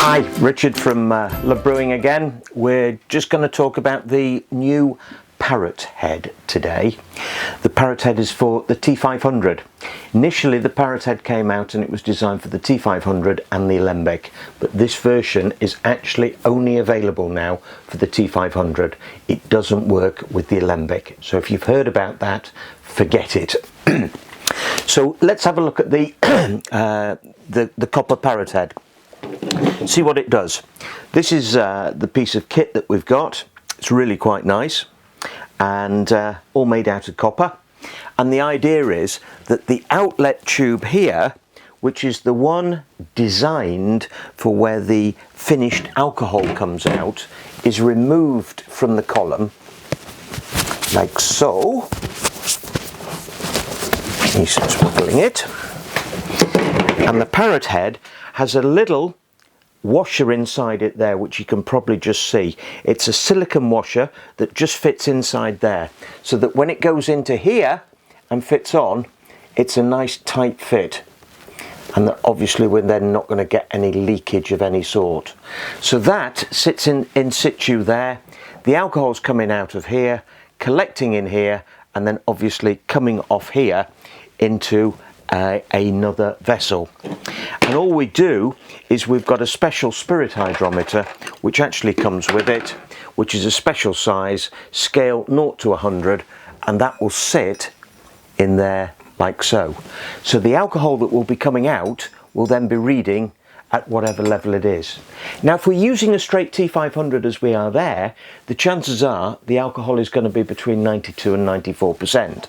Hi, Richard from Love Brewing again. We're just going to talk about the new Parrot Head today. The Parrot Head is for the T500. Initially the Parrot Head came out and it was designed for the T500 and the Alembic, but this version is actually only available now for the T500. It doesn't work with the Alembic, so if you've heard about that, forget it. So let's have a look at the Copper Parrot Head. See what it does. This is the piece of kit that we've got. It's really quite nice and all made out of copper, and the idea is that the outlet tube here, which is the one designed for where the finished alcohol comes out, is removed from the column like so. He's smuggling it, and the Parrot Head has a little washer inside it there, which you can probably just see. It's a silicone washer that just fits inside there, so that when it goes into here and fits on, it's a nice tight fit, and that obviously we're then not going to get any leakage of any sort. So that sits in situ there. The alcohol's coming out of here, collecting in here, and then obviously coming off here into another vessel. And all we do is we've got a special spirit hydrometer which actually comes with it, which is a special size, scale 0 to 100, and that will sit in there like so. So the alcohol that will be coming out will then be reading at whatever level it is. Now if we're using a straight T500 as we are there, the chances are the alcohol is going to be between 92 and 94%.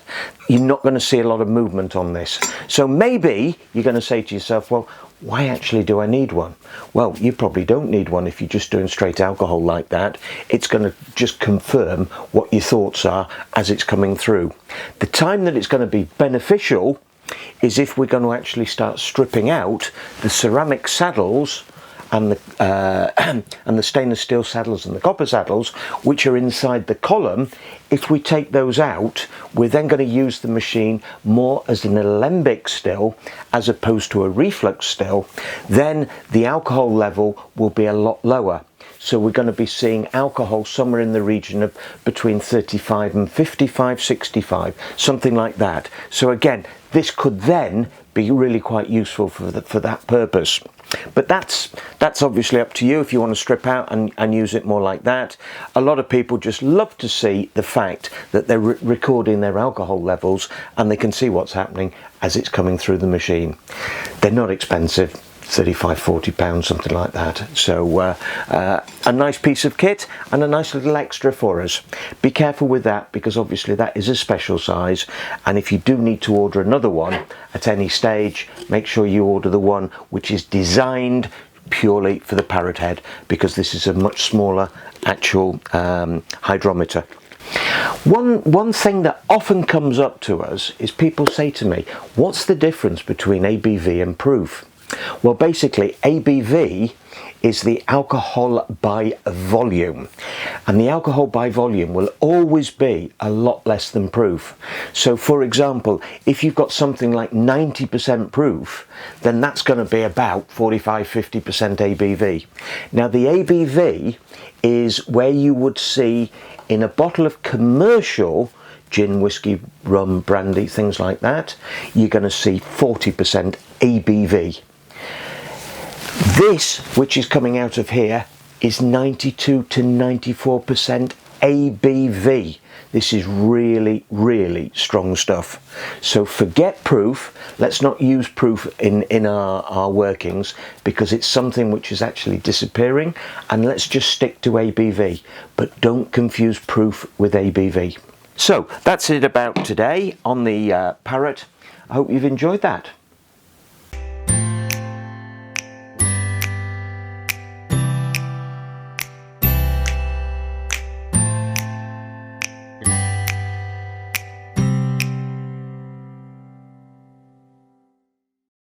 You're not going to see a lot of movement on this. So maybe you're going to say to yourself, well, why actually do I need one? Well, you probably don't need one if you're just doing straight alcohol like that. It's going to just confirm what your thoughts are as it's coming through. The time that it's going to be beneficial is if we're going to actually start stripping out the ceramic saddles and the stainless steel saddles and the copper saddles which are inside the column. If we take those out, we're then going to use the machine more as an alembic still as opposed to a reflux still. Then the alcohol level will be a lot lower. So we're going to be seeing alcohol somewhere in the region of between 35 and 55, 65, something like that. So again, this could then be really quite useful for that purpose. But that's obviously up to you if you want to strip out and use it more like that. A lot of people just love to see the fact that they're recording their alcohol levels and they can see what's happening as it's coming through the machine. They're not expensive. 35, 40 pounds, something like that. So a nice piece of kit and a nice little extra for us. Be careful with that, because obviously that is a special size, and if you do need to order another one at any stage, make sure you order the one which is designed purely for the Parrot Head, because this is a much smaller actual hydrometer. One thing that often comes up to us is people say to me, what's the difference between ABV and proof? Well, basically ABV is the alcohol by volume, and the alcohol by volume will always be a lot less than proof. So for example, if you've got something like 90% proof, then that's going to be about 45-50% ABV. Now the ABV is where you would see in a bottle of commercial gin, whiskey, rum, brandy, things like that, you're going to see 40% ABV. This, which is coming out of here, is 92 to 94% ABV. This is really, really strong stuff. So forget proof. Let's not use proof in our workings, because it's something which is actually disappearing, and let's just stick to ABV. But don't confuse proof with ABV. So that's it about today on the Parrot. I hope you've enjoyed that.